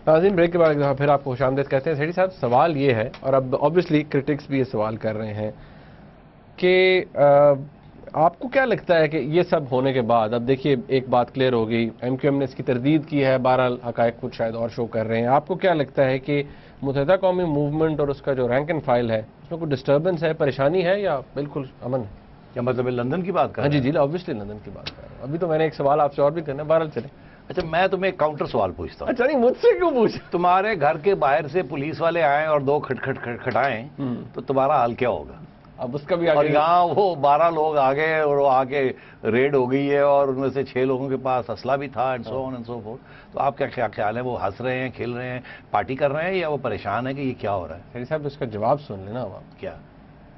ناظرین بریک کے بعد ایک دفعہ پھر آپ کو خوش آمدید کہتے ہیں. سیٹھی صاحب سوال یہ ہے، اور اب آبویسلی کرٹکس بھی یہ سوال کر رہے ہیں کہ آپ کو کیا لگتا ہے کہ یہ سب ہونے کے بعد اب دیکھیے ایک بات کلیئر ہو گئی، ایم کیو ایم نے اس کی تردید کی ہے، بہرحال حقائق کچھ شاید اور شو کر رہے ہیں. آپ کو کیا لگتا ہے کہ متحدہ قومی موومنٹ اور اس کا جو رینک اینڈ فائل ہے اس میں کوئی ڈسٹربنس ہے، پریشانی ہے، یا بالکل امن ہے؟ کیا مطلب ہے لندن کی بات کر رہے ہیں؟ جی آبویسلی لندن کی بات کر رہا ہوں. ابھی تو میں نے ایک سوال آپ سے اور بھی کرنا ہے، بہرحال چلے. اچھا میں تمہیں ایک کاؤنٹر سوال پوچھتا ہوں. اچھا نہیں مجھ سے کیوں پوچھ؟ تمہارے گھر کے باہر سے پولیس والے آئیں اور 2 کھٹکھٹائیں تو تمہارا حال کیا ہوگا؟ اب اس کا بھی اور آگے یہاں وہ 12 لوگ آ گئے اور وہ آ کے ریڈ ہو گئی ہے اور ان میں سے 6 لوگوں کے پاس اسلحہ بھی تھا and so on and so forth. تو آپ کیا خیال ہے، وہ ہنس رہے ہیں، کھیل رہے ہیں، پارٹی کر رہے ہیں، یا وہ پریشان ہے کہ یہ کیا ہو رہا ہے؟ سیٹھی صاحب اس کا جواب سن لینا. اب آپ کیا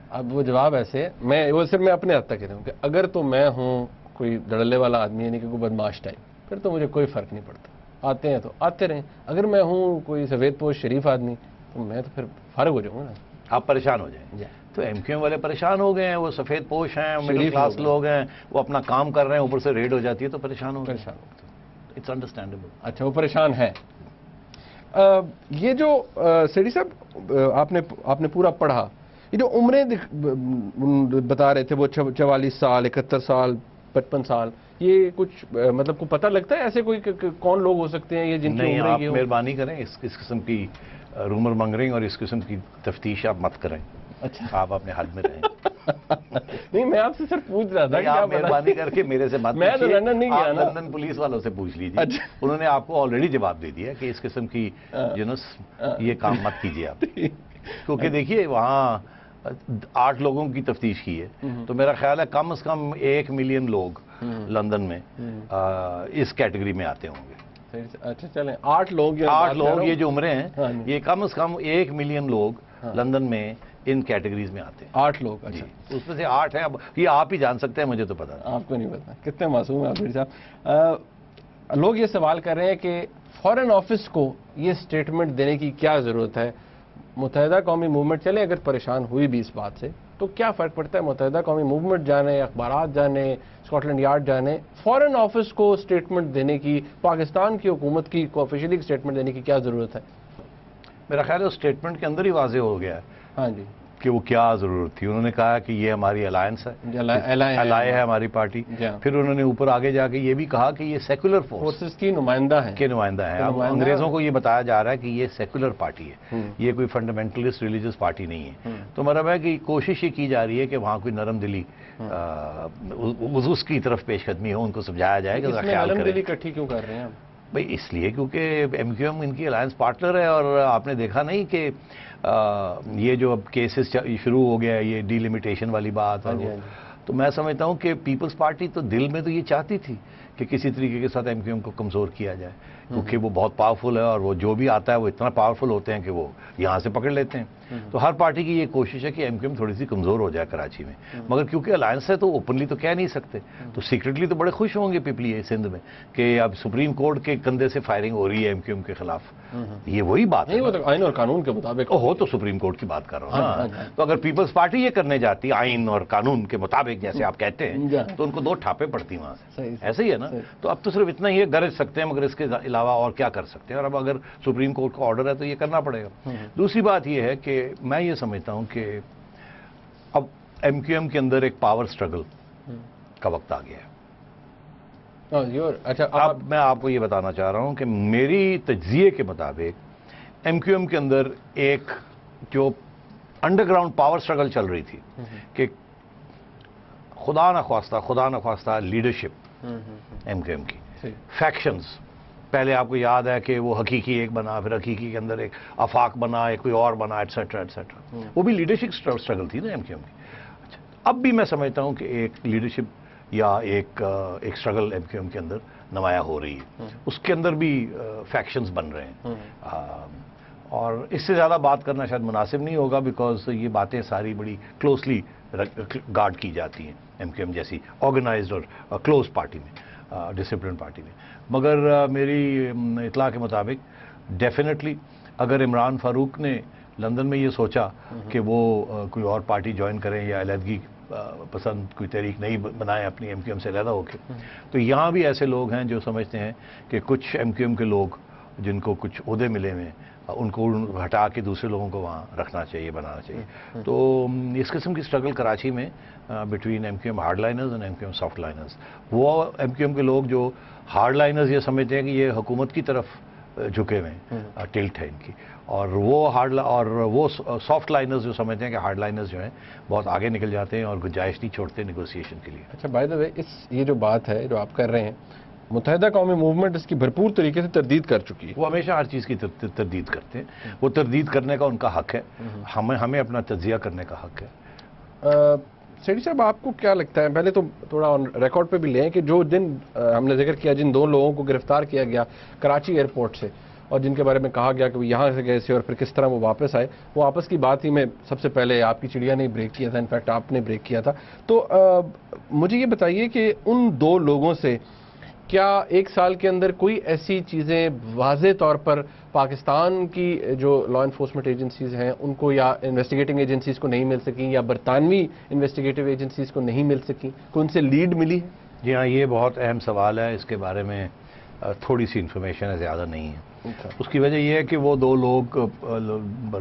اب وہ جواب ایسے میں وہ صرف میں اپنے حد تک کہتا ہوں کہ اگر تو میں ہوں کوئی دڑلے والا آدمی، یعنی کہ کوئی بدماش ٹائپ، پھر تو مجھے کوئی فرق نہیں پڑتا، آتے ہیں تو آتے رہیں. اگر میں ہوں کوئی سفید پوش شریف آدمی تو میں تو پھر فارغ ہو جاؤں گا نا. آپ پریشان ہو جائیں؟ تو ایم کیو ایم والے پریشان ہو گئے ہیں، وہ سفید پوش ہیں، مڈل کلاس لوگ ہیں، وہ اپنا کام کر رہے ہیں، اوپر سے ریڈ ہو جاتی ہے تو پریشان ہو گئے. It's understandable. اچھا وہ پریشان ہے. یہ جو سیٹھی صاحب آپ نے پورا پڑھا، یہ جو عمریں بتا رہے تھے وہ 44 سال، 71 سال، 55 سال، یہ کچھ مطلب کو پتہ لگتا ہے ایسے کوئی کون لوگ ہو سکتے ہیں یہ جن کی نہیں، عمریں آپ یہ ہوں؟ مہربانی کریں اس قسم کی رومر منگرنگ اور اس قسم کی تفتیش آپ مت کریں. اچھا آپ اپنے حد میں رہیں. نہیں میں آپ سے صرف پوچھ رہا تھا کہ آپ مہربانی کر کے میرے سے مت میں تو لندن نہیں گیا نا. لندن پولیس والوں سے پوچھ لیجیے، انہوں نے آپ کو آلریڈی جواب دے دیا کہ اس قسم کی یہ کام مت کیجیے آپ. کیونکہ دیکھیے وہاں 8 لوگوں کی تفتیش کی ہے تو میرا خیال ہے کم از کم 1 ملین لوگ لندن میں اس کیٹیگری میں آتے ہوں گے. اچھا چلیں 8 لوگ یہ جو عمریں ہیں یہ کم از کم 1 ملین لوگ لندن میں ان کیٹیگریز میں آتے ہیں. 8 لوگ. اچھا اس میں سے 8 ہیں. اب یہ آپ ہی جان سکتے ہیں، مجھے تو پتا آپ کو نہیں پتا. کتنے معصوم ہیں آپ سیٹھی صاحب. لوگ یہ سوال کر رہے ہیں کہ فارن آفس کو یہ سٹیٹمنٹ دینے کی کیا ضرورت ہے؟ متحدہ قومی موومنٹ چلے اگر پریشان ہوئی بھی اس بات سے تو کیا فرق پڑتا ہے؟ متحدہ قومی موومنٹ جانے، اخبارات جانے، اسکاٹ لینڈ یارڈ جانے، فارن آفس کو سٹیٹمنٹ دینے کی، پاکستان کی حکومت کی کو آفیشلی سٹیٹمنٹ دینے کی کیا ضرورت ہے؟ میرا خیال ہے اس سٹیٹمنٹ کے اندر ہی واضح ہو گیا ہے ہاں جی کہ وہ کیا ضرورت تھی. انہوں نے کہا کہ یہ ہماری الائنس ہے، الائے ہے ہماری پارٹی. پھر انہوں نے اوپر آگے جا کے یہ بھی کہا کہ یہ سیکولر فورسز کی نمائندہ ہیں اب انگریزوں کو یہ بتایا جا رہا ہے کہ یہ سیکولر پارٹی ہے، یہ کوئی فنڈامنٹلسٹ ریلیجس پارٹی نہیں ہے. تو مطلب ہے کہ کوشش یہ کی جا رہی ہے کہ وہاں کوئی نرم دلی اس کی طرف پیش قدمی ہو، ان کو سمجھایا جائے کہ نرم دلی اکٹھی کیوں کر رہے ہیں بھائی؟ اس لیے کیونکہ ایم کیو ایم ان کی الائنس پارٹنر ہے. اور آپ نے دیکھا نہیں کہ یہ جو اب کیسز شروع ہو گیا ہے، یہ ڈی لمیٹیشن والی بات، اور تو میں سمجھتا ہوں کہ پیپلز پارٹی تو دل میں تو یہ چاہتی تھی کہ کسی طریقے کے ساتھ ایم کیو ایم کو کمزور کیا جائے، کیونکہ وہ بہت پاورفل ہے اور وہ جو بھی آتا ہے وہ اتنا پاورفل ہوتے ہیں کہ وہ یہاں سے پکڑ لیتے ہیں. تو ہر پارٹی کی یہ کوشش ہے کہ ایم کیو ایم تھوڑی سی کمزور ہو جائے کراچی میں. مگر کیونکہ الائنس ہے تو اوپنلی تو کہہ نہیں سکتے، تو سیکرٹلی تو بڑے خوش ہوں گے پیپلی سندھ میں کہ اب سپریم کورٹ کے کندھے سے فائرنگ ہو رہی ہے ایم کیو ایم کے خلاف. یہ وہی بات ہے، وہ تو آئین اور قانون کے مطابق ہو تو سپریم کورٹ کی بات کر رہا ہوں نا. تو اگر پیپلز پارٹی یہ کرنے جاتی آئین اور قانون کے مطابق جیسے آپ کہتے ہیں تو ان کو 2 ٹھاپے پڑتی وہاں سے. ایسے ہی ہے نا. تو اب تو صرف اتنا ہی گرج سکتے ہیں، مگر اس کے علاوہ اور کیا کر سکتے ہیں؟ اور اب اگر سپریم کورٹ کا آرڈر ہے تو یہ کرنا پڑے گا. دوسری بات یہ ہے کہ میں یہ سمجھتا ہوں کہ اب ایم کیو ایم کے اندر ایک پاور سٹرگل کا وقت آ گیا ہے. اچھا اب میں آپ کو یہ بتانا چاہ رہا ہوں کہ میری تجزیے کے مطابق ایم کیو ایم کے اندر ایک جو انڈر گراؤنڈ پاور سٹرگل چل رہی تھی کہ خدا نخواستہ لیڈرشپ ایم کیو ایم کی فیکشنز. پہلے آپ کو یاد ہے کہ وہ حقیقی ایک بنا، پھر حقیقی کے اندر ایک آفاق بنا، ایک کوئی اور بنا، ایٹسیٹرا ایٹسیٹرا. وہ بھی لیڈرشپ سٹرگل تھی نا ایم کیو ایم کی. اچھا اب بھی میں سمجھتا ہوں کہ ایک لیڈرشپ یا ایک سٹرگل ایم کیو ایم کے اندر نمایاں ہو رہی ہے. اس کے اندر بھی فیکشنز بن رہے ہیں، اور اس سے زیادہ بات کرنا شاید مناسب نہیں ہوگا بیکاز یہ باتیں ساری بڑی کلوزلی گارڈ کی جاتی ہیں ایم کیو ایم جیسی آرگنائزڈ اور کلوز پارٹی میں، ڈسپلن پارٹی میں. مگر میری اطلاع کے مطابق ڈیفینیٹلی اگر عمران فاروق نے لندن میں یہ سوچا کہ وہ کوئی اور پارٹی جوائن کریں یا علیحدگی پسند کوئی تحریک نہیں بنائیں اپنی ایم کیو ایم سے علیحدہ ہو کے، تو یہاں بھی ایسے لوگ ہیں جو سمجھتے ہیں کہ کچھ ایم کیو ایم کے لوگ جن کو کچھ عہدے ملے ہوئے ان کو ہٹا کے دوسرے لوگوں کو وہاں رکھنا چاہیے، بنانا چاہیے. تو اس قسم کی اسٹرگل کراچی میں between M Q M hard liners and M Q M soft liners. وہ ایم کیو ایم کے لوگ جو ہارڈ لائنرز یہ سمجھتے ہیں کہ یہ حکومت کی طرف جھکے ہوئے ہیں، ٹلٹ ہے ان کی، اور وہ سافٹ لائنرز جو سمجھتے ہیں کہ ہارڈ لائنرز جو ہیں بہت آگے نکل جاتے ہیں اور گنجائش نہیں چھوڑتے نیگوسیشن کے لیے. اچھا بائی دا وے، یہ جو بات ہے جو آپ کر رہے ہیں، متحدہ قومی موومنٹ اس کی بھرپور طریقے سے تردید کر چکی ہے. وہ ہمیشہ ہر چیز کی تردید کرتے ہیں، وہ تردید کرنے کا ان کا حق ہے، ہمیں اپنا تجزیہ کرنے کا حق ہے. سیٹھی صاحب، آپ کو کیا لگتا ہے، پہلے تو تھوڑا ریکارڈ پہ بھی لیں کہ جو دن ہم نے ذکر کیا جن 2 لوگوں کو گرفتار کیا گیا کراچی ایئرپورٹ سے اور جن کے بارے میں کہا گیا کہ وہ یہاں سے گئے تھے اور پھر کس طرح وہ واپس آئے، وہ آپس کی بات ہی میں سب سے پہلے آپ کی چڑیا نے بریک کیا تھا، انفیکٹ آپ نے بریک کیا تھا. تو مجھے یہ بتائیے کہ ان 2 لوگوں سے کیا 1 سال کے اندر کوئی ایسی چیزیں واضح طور پر پاکستان کی جو لا انفورسمنٹ ایجنسیز ہیں ان کو یا انویسٹیگیٹنگ ایجنسیز کو نہیں مل سکیں، یا برطانوی انویسٹیگیٹو ایجنسیز کو نہیں مل سکیں، کوئی ان سے لیڈ ملی ہے؟ جی ہاں، یہ بہت اہم سوال ہے. اس کے بارے میں تھوڑی سی انفارمیشن ہے، زیادہ نہیں ہے. اس کی وجہ یہ ہے کہ وہ 2 لوگ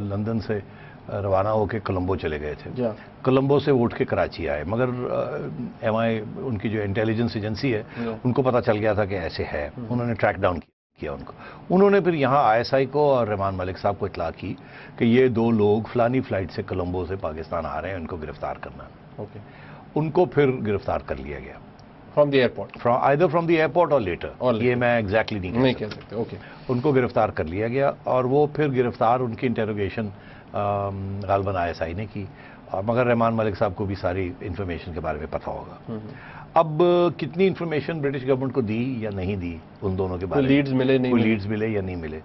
لندن سے روانہ ہو کے کولمبو چلے گئے تھے. کولمبو سے اٹھ کے کراچی آئے، مگر ایم آئی ان کی جو انٹیلیجنس ایجنسی ہے ان کو پتہ چل گیا تھا کہ ایسے ہے. انہوں نے ٹریک ڈاؤن کیا ان کو. انہوں نے پھر یہاں آئی ایس آئی کو اور رحمان ملک صاحب کو اطلاع کی کہ یہ 2 لوگ فلانی فلائٹ سے کولمبو سے پاکستان آ رہے ہیں، ان کو گرفتار کرنا. ان کو پھر گرفتار کر لیا گیا from the airport, either from the airport or later. یہ میں ایگزیکٹلی نہیں کہہ سکتا. اوکے، ان کو گرفتار کر لیا گیا اور وہ پھر گرفتار ان کی انٹروگیشن غالباً آئی ایس آئی نے کی، مگر رحمان ملک صاحب کو بھی ساری انفارمیشن کے بارے میں پتہ ہوگا. اب کتنی انفارمیشن برٹش گورنمنٹ کو دی یا نہیں دی ان دونوں کے بارے میں، لیڈز ملے نہیں، کوئی لیڈز ملے یا نہیں ملے،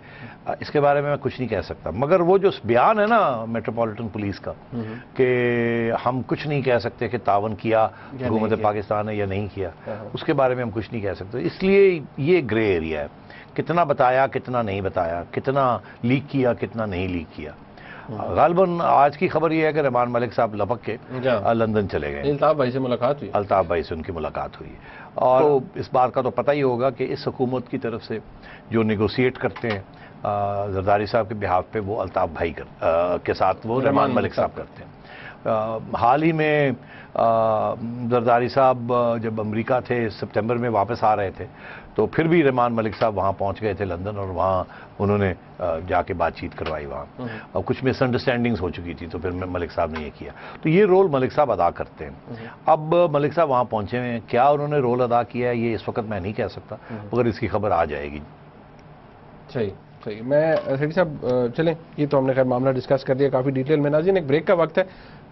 اس کے بارے میں کچھ نہیں کہہ سکتا. مگر وہ جو بیان ہے نا میٹروپولیٹن پولیس کا کہ ہم کچھ نہیں کہہ سکتے کہ تعاون کیا حکومت پاکستان نے یا نہیں کیا، اس کے بارے میں ہم کچھ نہیں کہہ سکتے. اس لیے یہ گرے ایریا ہے، کتنا بتایا کتنا نہیں بتایا، کتنا لیک کیا کتنا نہیں لیک کیا. غالباً آج کی خبر یہ ہے کہ رحمان ملک صاحب لپک کے لندن چلے گئے. الطاف بھائی سے ملاقات ہوئی، الطاف بھائی سے ان کی ملاقات ہوئی. اور اس بات کا تو پتہ ہی ہوگا کہ اس حکومت کی طرف سے جو نیگوسیٹ کرتے ہیں زرداری صاحب کے بہاف پہ، وہ الطاف بھائی کے ساتھ وہ رحمان ملک صاحب کرتے ہیں. حال ہی میں زرداری صاحب جب امریکہ تھے سپتمبر میں واپس آ رہے تھے تو پھر بھی رحمان ملک صاحب وہاں پہنچ گئے تھے لندن، اور وہاں انہوں نے جا کے بات چیت کروائی وہاں، اور کچھ مس انڈرسٹینڈنگز ہو چکی تھی تو پھر ملک صاحب نے یہ کیا. تو یہ رول ملک صاحب ادا کرتے ہیں. اب ملک صاحب وہاں پہنچے ہوئے ہیں، کیا انہوں نے رول ادا کیا ہے یہ اس وقت میں نہیں کہہ سکتا، مگر اس کی خبر آ جائے گی. صحیح. میں سیٹھی صاحب چلیں، یہ تو ہم نے خیر معاملہ ڈسکس کر دیا کافی ڈیٹیل میں. ناظرین، ایک بریک کا وقت ہے.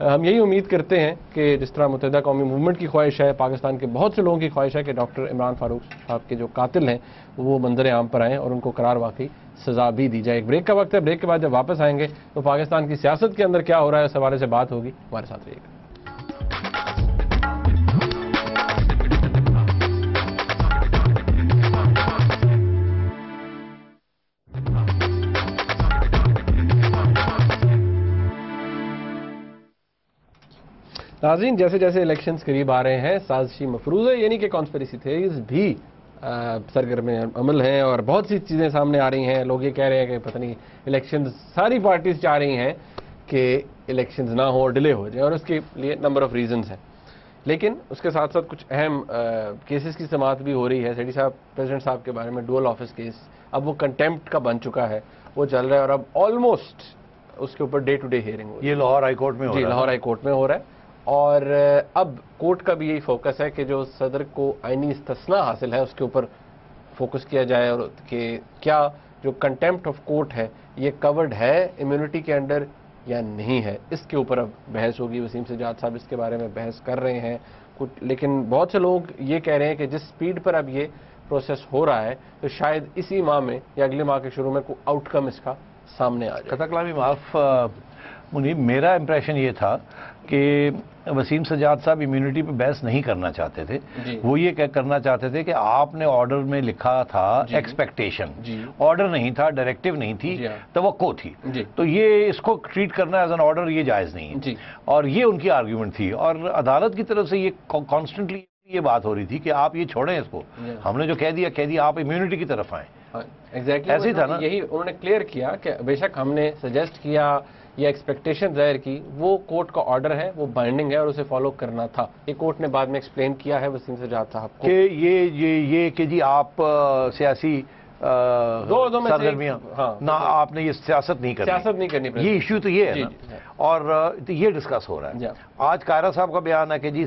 ہم یہی امید کرتے ہیں کہ جس طرح متحدہ قومی موومنٹ کی خواہش ہے، پاکستان کے بہت سے لوگوں کی خواہش ہے کہ ڈاکٹر عمران فاروق صاحب کے جو قاتل ہیں وہ منظر عام پر آئیں اور ان کو قرار واقعی سزا بھی دی جائے. ایک بریک کا وقت ہے. بریک کے بعد جب واپس آئیں گے تو پاکستان کی سیاست کے اندر کیا ہو رہا ہے اس حوالے سے بات ہوگی. ہمارے ساتھ رہیے گا. ناظرین، جیسے جیسے الیکشنز قریب آ رہے ہیں، سازشی مفروضے یعنی کہ کانسپریسی تھیریز بھی سرگرم عمل ہیں اور بہت سی چیزیں سامنے آ رہی ہیں. لوگ یہ کہہ رہے ہیں کہ پتہ نہیں الیکشنز ساری پارٹیز چاہ رہی ہیں کہ الیکشنز نہ ہو، ڈیلے ہو جائیں، اور اس کے لیے نمبر آف ریزنز ہیں. لیکن اس کے ساتھ ساتھ کچھ اہم کیسز کی سماعت بھی ہو رہی ہے. سیٹھی صاحب، پریزیڈنٹ صاحب کے بارے میں ڈوئل آفس کیس اب وہ کنٹیمپٹ کا بن چکا ہے، وہ چل رہا ہے، اور اب آلموسٹ اس کے اوپر ڈے ٹو ڈے ہیئرنگ ہو رہی ہے. یہ لاہور ہائی کورٹ میں ہو رہا ہے. لاہور ہائی کورٹ میں ہو رہا ہے. اور اب کورٹ کا بھی یہی فوکس ہے کہ جو صدر کو آئینی استثناء حاصل ہے اس کے اوپر فوکس کیا جائے، اور کہ کیا جو کنٹیمپٹ آف کورٹ ہے یہ کورڈ ہے امیونٹی کے انڈر یا نہیں ہے. اس کے اوپر اب بحث ہوگی. وسیم سجاد صاحب اس کے بارے میں بحث کر رہے ہیں لیکن بہت سے لوگ یہ کہہ رہے ہیں کہ جس سپیڈ پر اب یہ پروسیس ہو رہا ہے تو شاید اسی ماہ میں یا اگلے ماہ کے شروع میں کوئی آؤٹ کم اس کا سامنے آ جائے. قطع کلامی معاف منیب، میرا امپریشن یہ تھا کہ وسیم سجاد صاحب امیونٹی پہ بحث نہیں کرنا چاہتے تھے. وہ یہ کرنا چاہتے تھے کہ آپ نے آرڈر میں لکھا تھا ایکسپیکٹیشن، آرڈر نہیں تھا، ڈائریکٹیو نہیں تھی، توقع تھی. تو یہ اس کو ٹریٹ کرنا ایز این آرڈر یہ جائز نہیں ہے، اور یہ ان کی آرگیومنٹ تھی. اور عدالت کی طرف سے یہ کانسٹنٹلی یہ بات ہو رہی تھی کہ آپ یہ چھوڑیں اس کو، ہم نے جو کہہ دیا آپ امیونٹی کی طرف آئیں. ایگزیکٹلی ایسے ہی تھا نا. یہی انہوں نے کلیئر کیا کہ بے شک ہم نے سجیسٹ کیا یا ایکسپیکٹیشن ظاہر کی، وہ کورٹ کا آرڈر ہے، وہ بائنڈنگ ہے اور اسے فالو کرنا تھا. یہ کورٹ نے بعد میں ایکسپلین کیا ہے وسیم سجاد صاحب کو کہ یہ کہ جی آپ سیاسی سرگرمیاں نہ، آپ نے یہ سیاست نہیں کرنی. یہ ایشو تو یہ ہے نا، اور یہ ڈسکس ہو رہا ہے. آج قاہرہ صاحب کا بیان ہے کہ جی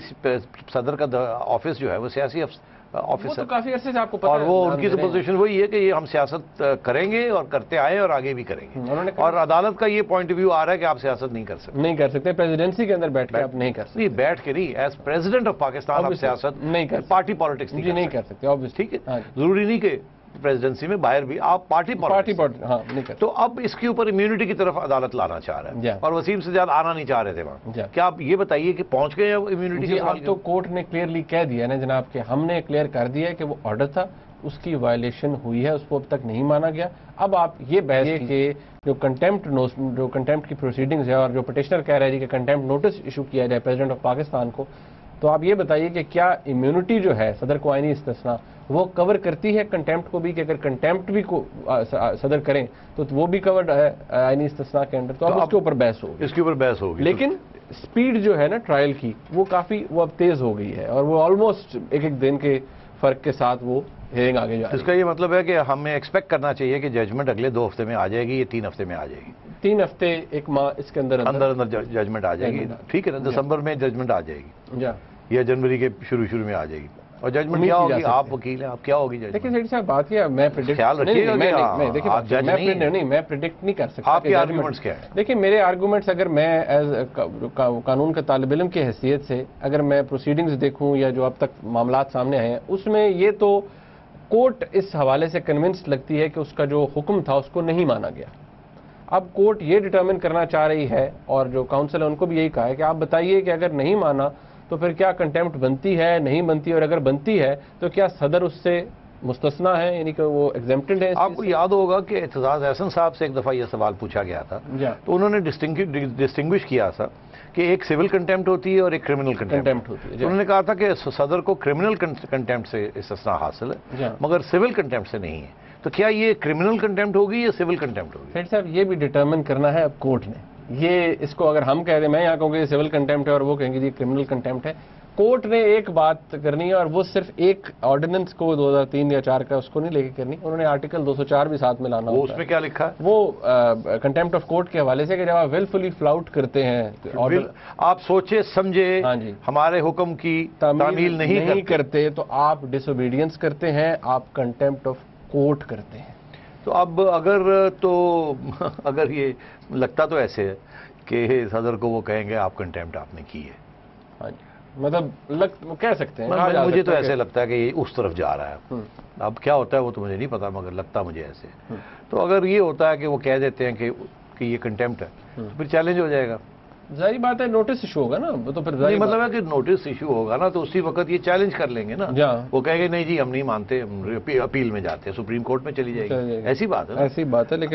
صدر کا آفس جو ہے وہ سیاسی آفس ہے، کافی عرصے سے آپ کو پتہ اور ہے، وہ ان کی تو پوزیشن وہی ہے کہ یہ ہم سیاست کریں گے اور کرتے آئے اور آگے بھی کریں گے. اور عدالت کا یہ پوائنٹ آف ویو آ رہا ہے کہ آپ سیاست نہیں کر سکتے. پریزیڈنسی کے اندر بیٹھ کے آپ نہیں کر سکتے. نہیں بیٹھ کے نہیں، ایز پریزیڈنٹ آف پاکستان آپ سیاست نہیں کر، پارٹی پالیٹکس نہیں کر سکتے. ٹھیک ہے، ضروری نہیں کہ پریزیڈنسی میں باہر بھی آپ پارٹی نہیں کر. تو اب اس کے اوپر امیونٹی کی طرف عدالت لانا چاہ رہا ہے، اور وسیم سجاد آنا نہیں چاہ رہے تھے وہاں. کیا آپ یہ بتائیے کہ پہنچ گئے امیونٹی کے؟ اب تو کورٹ نے کلیئرلی کہہ دیا نا جناب کہ ہم نے کلیئر کر دیا ہے کہ وہ آرڈر تھا، اس کی وائلیشن ہوئی ہے، اس کو اب تک نہیں مانا گیا. اب آپ یہ بحث کہ جو کنٹیمپٹ کی پروسیڈنگز ہے اور جو پٹیشنر کہہ رہے ہیں کہ کنٹیمپٹ نوٹس ایشو کیا جائے پریزیڈنٹ آف پاکستان کو، تو آپ یہ بتائیے کہ کیا امیونٹی جو ہے صدر کو آئینی استثناء وہ کور کرتی ہے کنٹیمپٹ کو بھی، کہ اگر کنٹیمپٹ بھی کو صدر کریں تو وہ بھی کورڈ ہے آئینی استثناء کے اندر. تو اب اس کے اوپر بحث ہوگی، اس کے اوپر بحث ہوگی. لیکن سپیڈ جو ہے نا ٹرائل کی وہ کافی اب تیز ہو گئی ہے، اور وہ آلموسٹ ایک دن کے فرق کے ساتھ وہ ہیرنگ آگے جا رہی ہے. اس کا یہ مطلب ہے کہ ہمیں ایکسپیکٹ کرنا چاہیے کہ ججمنٹ اگلے 2 ہفتے میں آ جائے گی یا 3 ہفتے میں آ جائے گی. 3 ہفتے 1 ماہ اس کے اندر ججمنٹ آ جائے گی. ٹھیک ہے نا، دسمبر میں ججمنٹ آ جائے گی یا جنوری کے شروع میں آ جائے گی. اور ججمنٹ کیا ہوگی؟ آپ وکیل ہیں، آپ کیا ہوگی ججمنٹ؟ دیکھیں سیٹھی صاحب بات کیا، میں خیال رکھیے گا میں پریڈکٹ نہیں کر سکتا. آپ کے آرگومنٹس کیا ہیں؟ دیکھیں میرے آرگومنٹس، اگر میں ایز قانون کا طالب علم کی حیثیت سے اگر میں پروسیڈنگز دیکھوں یا جو اب تک معاملات سامنے آئے ہیں، اس میں یہ تو کورٹ اس حوالے سے کنونسڈ لگتی ہے کہ اس کا جو حکم تھا اس کو نہیں مانا گیا. اب کورٹ یہ ڈٹرمن کرنا چاہ رہی ہے، اور جو کاؤنسل ہے ان کو بھی یہی کہا ہے کہ آپ بتائیے کہ اگر نہیں مانا تو پھر کیا کنٹیمپٹ بنتی ہے نہیں بنتی، اور اگر بنتی ہے تو کیا صدر اس سے مستثنا ہے، یعنی کہ وہ ایگزیمپٹڈ ہے. آپ کو یاد ہوگا کہ اعتزاز احسن صاحب سے ایک دفعہ یہ سوال پوچھا گیا تھا، تو انہوں نے ڈسٹنگوش کیا تھا کہ ایک سول کنٹیمپٹ ہوتی ہے اور ایک کرمنل کنٹیمپٹ ہوتی ہے. انہوں نے کہا تھا کہ صدر کو کرمنل کنٹیمپٹ سے استثناء حاصل ہے مگر سول کنٹیمپٹ سے نہیں ہے. تو کیا یہ کرمنل کنٹیمپٹ ہوگی یا سول کنٹیمپٹ ہوگی؟ فیڈ صاحب یہ بھی ڈٹرمن کرنا ہے اب کورٹ نے. یہ اس کو اگر ہم کہہ دیں، میں یہاں کہوں گا یہ سول کنٹیمپٹ ہے اور وہ کہیں گے یہ کرمنل کنٹیمپٹ ہے. کورٹ نے ایک بات کرنی ہے، اور وہ صرف ایک آرڈیننس کو 2003 یا 4 کا اس کو نہیں لے کے کرنی، انہوں نے آرٹیکل 204 بھی ساتھ میں لانا. وہ اس میں کیا لکھا ہے؟ وہ کنٹیمپٹ آف کورٹ کے حوالے سے کہ جب آپ ویلفلی فلاؤٹ کرتے ہیں، آپ سوچے سمجھے ہمارے حکم کی تعمیل نہیں کرتے تو آپ ڈس اوبیڈینس کرتے ہیں، آپ کنٹیمپٹ آف کورٹ کرتے ہیں. تو اب اگر یہ لگتا تو ایسے ہے کہ صدر کو وہ کہیں گے آپ کنٹیمپٹ آپ نے کی ہے. ہاں جی، مطلب کہہ سکتے ہیں. مجھے تو ایسے لگتا ہے کہ یہ اس طرف جا رہا ہے. اب کیا ہوتا ہے وہ تو مجھے نہیں پتا، مگر لگتا مجھے ایسے. تو اگر یہ ہوتا ہے کہ وہ کہہ دیتے ہیں کہ یہ کنٹیمپٹ ہے تو پھر چیلنج ہو جائے گا. ظاہری بات ہے نوٹس ایشو ہوگا نا، تو پھر مطلب ہے کہ نوٹس ایشو ہوگا نا تو اسی وقت یہ چیلنج کر لیں گے نا. وہ کہیں گے نہیں جی ہم نہیں مانتے، اپیل میں جاتے ہیں، سپریم کورٹ میں چلی جائے گی. ایسی بات ہے.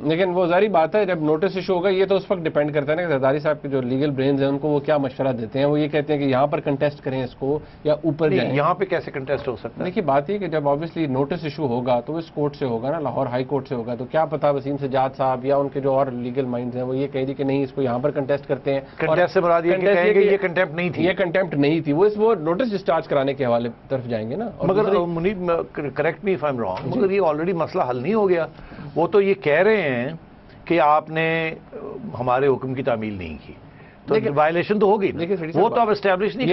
لیکن وہ ظاہری بات ہے جب نوٹس ایشو ہوگا، یہ تو اس وقت ڈیپینڈ کرتا ہے نا کہ زرداری صاحب کے جو لیگل برینز ہیں ان کو وہ کیا مشورہ دیتے ہیں. وہ یہ کہتے ہیں کہ یہاں پر کنٹیسٹ کریں اس کو یا اوپر جائیں. یہاں پہ کیسے کنٹیسٹ ہو سکتا ہے؟ دیکھیے بات یہ کہ جب آبویسلی نوٹس ایشو ہوگا تو اس کورٹ سے ہوگا نا، لاہور ہائی کورٹ سے ہوگا. تو کیا پتا وسیم سجاد صاحب یا ان کے جو اور لیگل مائنڈز ہیں وہ یہ کہیں گے کہ نہیں اس کو یہاں پر کنٹیسٹ کرتے ہیں. کنٹیسٹ سے مراد یہ کہیں گے یہ کنٹیمپٹ نہیں تھی، یہ کنٹیمپٹ نہیں تھی، وہ نوٹس ڈسچارج کرانے کے حوالے طرف جائیں گے نا. مگر Muneeb correct me if I am wrong, مگر یہ آلریڈی مسئلہ حل نہیں ہو گیا. وہ تو یہ کہہ رہے ہیں کہ آپ نے ہمارے حکم کی تعمیل نہیں کی، تو وائلیشن تو ہوگی، وہ تو آپ اسٹیبلش نہیں.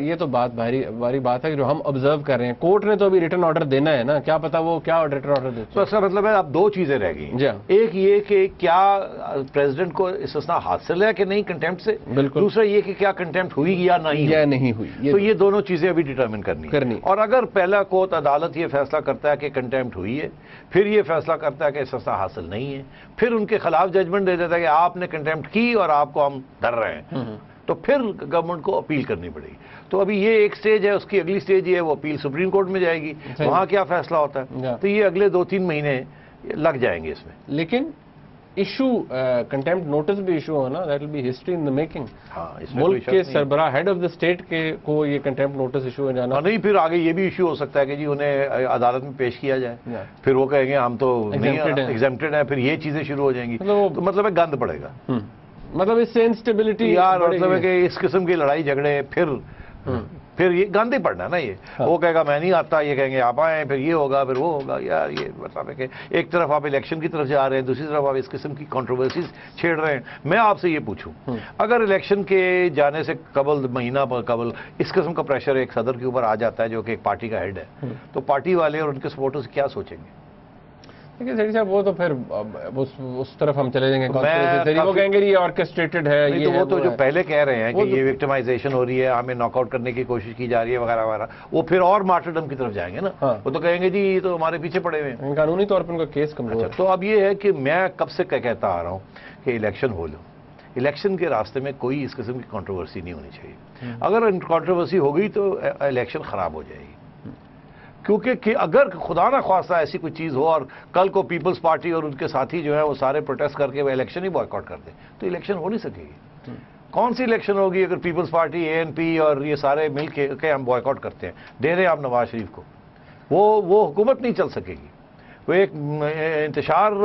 یہ تو بات بھاری بات ہے جو ہم آبزرو کر رہے ہیں. کورٹ نے تو ابھی ریٹن آرڈر دینا ہے نا، کیا پتا وہ کیا ریٹن آرڈر دیتے. تو اس کا مطلب ہے اب 2 چیزیں رہ گئی. ایک یہ کہ کیا پریزیڈنٹ کو استثناء حاصل ہے کہ نہیں کنٹیمپٹ سے، بالکل. دوسرا یہ کہ کیا کنٹیمپٹ ہوئی یا نہیں ہوئی. تو یہ دونوں چیزیں ابھی ڈیٹرمن کرنی. اور اگر پہلا کورٹ عدالت یہ فیصلہ کرتا ہے کہ کنٹیمپٹ ہوئی ہے، پھر یہ فیصلہ کرتا ہے کہ استثناء حاصل نہیں ہے، پھر ان کے خلاف ججمنٹ دے دیتا ہے کہ آپ نے کنٹیمپٹ کی اور آپ کو ہم ڈر رہے ہیں، تو پھر گورنمنٹ کو اپیل کرنی پڑے گی. تو ابھی یہ ایک سٹیج ہے، اس کی اگلی سٹیج یہ ہے وہ اپیل سپریم کورٹ میں جائے گی، وہاں کیا فیصلہ ہوتا ہے. تو یہ اگلے 2-3 مہینے لگ جائیں گے اس میں. لیکن ایشو کنٹمپٹ نوٹس بھی ایشو ہونا that will be history in the making. ہاں اس میں کوئی ملک شک کے نہیں. سربراہ ہیڈ آف دا اسٹیٹ کے کو یہ کنٹمپٹ نوٹس ایشو ہو جانا. نہیں پھر آگے یہ بھی ایشو ہو سکتا ہے کہ جی انہیں عدالت میں پیش کیا جائے, پھر وہ کہیں گے ہم تو ایگزیمپٹڈ ہیں, پھر یہ چیزیں شروع ہو جائیں گی, تو مطلب ہے گند پڑے گا. مطلب اس سے انسٹیبلٹی یار مطلب ہے کہ اس قسم کی لڑائی جھگڑے پھر یہ گاندھی پڑنا ہے نا. یہ وہ کہے گا میں نہیں آتا, یہ کہیں گے آپ آئیں, پھر یہ ہوگا, پھر وہ ہوگا. یار یہ مطلب ہے کہ ایک طرف آپ الیکشن کی طرف جا رہے ہیں, دوسری طرف آپ اس قسم کی کنٹروورسیز چھیڑ رہے ہیں. میں آپ سے یہ پوچھوں, اگر الیکشن کے جانے سے قبل, مہینہ پر قبل اس قسم کا پریشر ایک صدر کے اوپر آ جاتا ہے جو کہ ایک پارٹی کا ہیڈ ہے, تو پارٹی والے اور ان کے سپورٹرز کیا سوچیں گے؟ دیکھیے سیٹھی صاحب, وہ تو پھر اس طرف ہم چلے جائیں گے, وہ کہیں گے یہ آرکسٹریٹڈ ہے. نہیں تو وہ تو جو پہلے کہہ رہے ہیں کہ یہ وکٹمائزیشن ہو رہی ہے, ہمیں ناک آؤٹ کرنے کی کوشش کی جا رہی ہے وغیرہ وغیرہ, وہ پھر اور مارٹرڈم کی طرف جائیں گے نا. وہ تو کہیں گے جی یہ تو ہمارے پیچھے پڑے ہوئے ہیں, قانونی طور پر ان کا کیس کمزور ہے. تو اب یہ ہے کہ میں کب سے کہتا آ رہا ہوں کہ الیکشن ہو لو, الیکشن کے راستے میں کوئی اس قسم کی کنٹروورسی نہیں ہونی چاہیے. اگر کنٹروورسی ہو گئی تو الیکشن خراب ہو جائے گی, کیونکہ اگر خدا نہ خواستہ ایسی کوئی چیز ہو اور کل کو پیپلز پارٹی اور ان کے ساتھی جو ہے وہ سارے پروٹیسٹ کر کے وہ الیکشن ہی بوائکاٹ کر دیں, تو الیکشن ہو نہیں سکے گی. کون سی الیکشن ہوگی اگر پیپلز پارٹی, اے این پی اور یہ سارے مل کے ہم بوائکاٹ کرتے ہیں, دے رہے ہیں آپ نواز شریف کو, وہ حکومت نہیں چل سکے گی, وہ ایک انتشار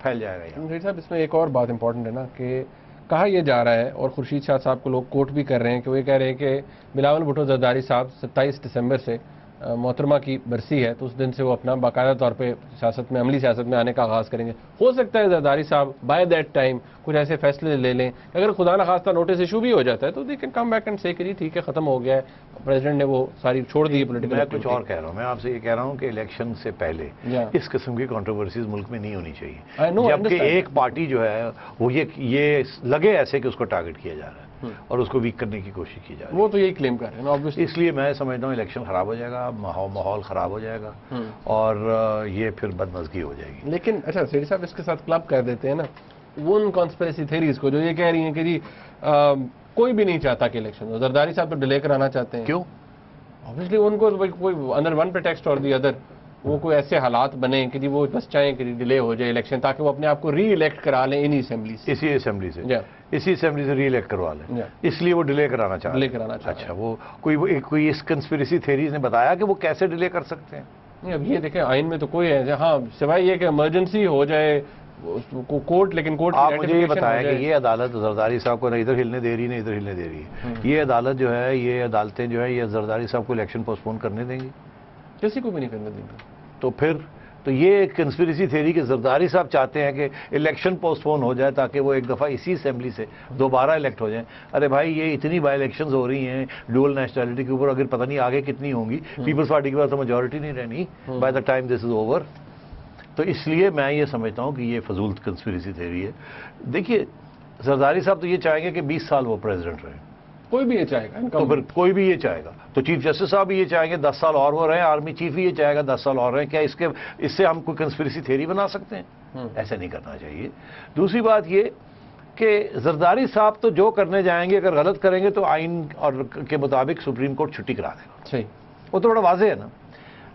پھیل جائے گا. جی صاحب, اس میں ایک اور بات امپورٹنٹ ہے نا کہ کہا یہ جا رہا ہے, اور خورشید شاہ صاحب کو لوگ کوٹ بھی کر رہے ہیں کہ وہ یہ کہہ رہے ہیں کہ بلاول بھٹو زرداری صاحب 27 دسمبر سے محترمہ کی برسی ہے, تو اس دن سے وہ اپنا باقاعدہ طور پہ سیاست میں, عملی سیاست میں آنے کا آغاز کریں گے. ہو سکتا ہے زرداری صاحب بائی دیٹ ٹائم کچھ ایسے فیصلے لے لیں کہ اگر خدا نخواستہ نوٹس ایشو بھی ہو جاتا ہے تو they can come back and سے کہ ٹھیک ہے ختم ہو گیا ہے, پریزیڈنٹ نے وہ ساری چھوڑ دی پولیٹیکل. میں کچھ اور کہہ رہا ہوں, میں آپ سے یہ کہہ رہا ہوں کہ الیکشن سے پہلے اس قسم کی کنٹروورسیز ملک میں نہیں ہونی چاہیے, جبکہ ایک پارٹی جو ہے وہ یہ لگے ایسے کہ اس کو ٹارگٹ کیا جا رہا ہے اور اس کو ویک کرنے کی کوشش کی جا رہی ہے. وہ تو یہی کلیم کر رہے ہیں. اس لیے میں سمجھتا ہوں الیکشن خراب ہو جائے گا, ماحول خراب ہو جائے گا, اور یہ پھر بدمزگی ہو جائے گی. لیکن اچھا سیٹھی صاحب, اس کے ساتھ کلب کر دیتے ہیں نا ان کانسپریسی تھیریز کو جو یہ کہہ رہی ہیں کہ جی کوئی بھی نہیں چاہتا کہ الیکشن ہو, زرداری صاحب تو ڈیلے کرانا چاہتے ہیں. کیوں؟ obviously ان کو کوئی انڈر ون پریٹیکسٹ اور دی ادر وہ کوئی ایسے حالات بنے کہ جی وہ بس چاہیں کہ ڈیلے ہو جائے الیکشن, تاکہ وہ اپنے آپ کو ری الیکٹ کرا لیں انہی اسمبلی سے, اسی اسمبلی سے ری الیکٹ کروا لیں, اس لیے وہ ڈیلے کرانا چاہتے ہیں. اچھا, وہ کوئی اس کنسپریسی تھیریز نے بتایا کہ وہ کیسے ڈیلے کر سکتے ہیں؟ اب یہ دیکھیں آئین میں تو کوئی ہے, ہاں سوائے یہ کہ ایمرجنسی ہو جائے کورٹ, لیکن کورٹ آپ مجھے یہ بتائیں کہ یہ عدالت زرداری صاحب کو نہ ادھر ہلنے دے رہی نہ ادھر ہلنے دے رہی ہے, یہ عدالت جو ہے, یہ عدالتیں جو ہے, یہ زرداری صاحب کو الیکشن پوسٹ پون کرنے دیں گی؟ کسی کو بھی نہیں کرنے دیں گے. تو پھر تو یہ ایک کنسپریسی تھیری کہ زرداری صاحب چاہتے ہیں کہ الیکشن پوسٹ پون ہو جائے تاکہ وہ ایک دفعہ اسی اسمبلی سے دوبارہ الیکٹ ہو جائیں. ارے بھائی یہ اتنی بائی الیکشنز ہو رہی ہیں ڈوئل نیشنلٹی کے اوپر, اگر پتہ نہیں آگے کتنی ہوں گی, پیپلز پارٹی کے پاس تو میجورٹی نہیں رہنی by the time this is over. تو اس لیے میں یہ سمجھتا ہوں کہ یہ فضول کنسپریسی تھیری ہے. دیکھیے زرداری صاحب تو یہ چاہیں گے کہ 20 سال وہ پریزیڈنٹ رہیں, کوئی بھی یہ چاہے گا, تو پھر کوئی بھی یہ چاہے گا, تو چیف جسٹس صاحب بھی یہ چاہیں گے 10 سال اور وہ رہیں, آرمی چیف بھی یہ چاہے گا 10 سال اور رہیں. کیا اس سے ہم کوئی کنسپریسی تھیری بنا سکتے ہیں؟ ایسا نہیں کرنا چاہیے. دوسری بات یہ کہ زرداری صاحب تو جو کرنے جائیں گے, اگر غلط کریں گے تو آئین اور کے مطابق سپریم کورٹ چھٹی کرا دے گا. صحیح, وہ تو بڑا واضح ہے نا.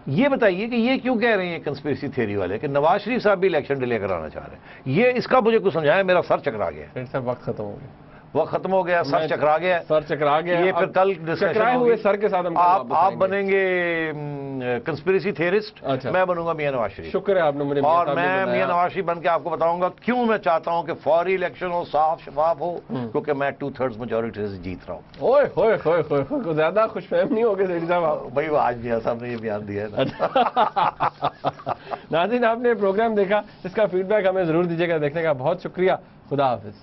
یہ بتائیے کہ یہ کیوں کہہ رہے ہیں کنسپریسی تھیری والے کہ نواز شریف صاحب بھی الیکشن ڈیلے کرانا چاہ رہے ہیں؟ یہ اس کا مجھے کچھ سمجھایا, میرا سر چکرا گیا. وقت ختم ہو گیا, وقت ختم ہو گیا, سر چکرا گیا, یہ پھر کل چکرائے ہوئے سر کے ساتھ آپ بنیں گے کنسپریسی تھیورسٹ, میں بنوں گا میاں نواز شریف. شکر ہے آپ نے مجھے, اور میں میاں نواز شریف بن کے آپ کو بتاؤں گا کیوں میں چاہتا ہوں کہ فوری الیکشن ہو, صاف شفاف ہو, کیونکہ میں 2/3 میجورٹی سے جیت رہا ہوں. اوئے ہوئے ہوئے ہوئے, زیادہ خوش فہم نہیں ہوگے سیٹھی صاحب بھائی, وہ آج میاں صاحب نے یہ بیان دیا ہے. ناظرین, آپ نے پروگرام دیکھا, اس کا فیڈ بیک ہمیں ضرور دیجیے گا. دیکھنے کا بہت شکریہ, خدا حافظ.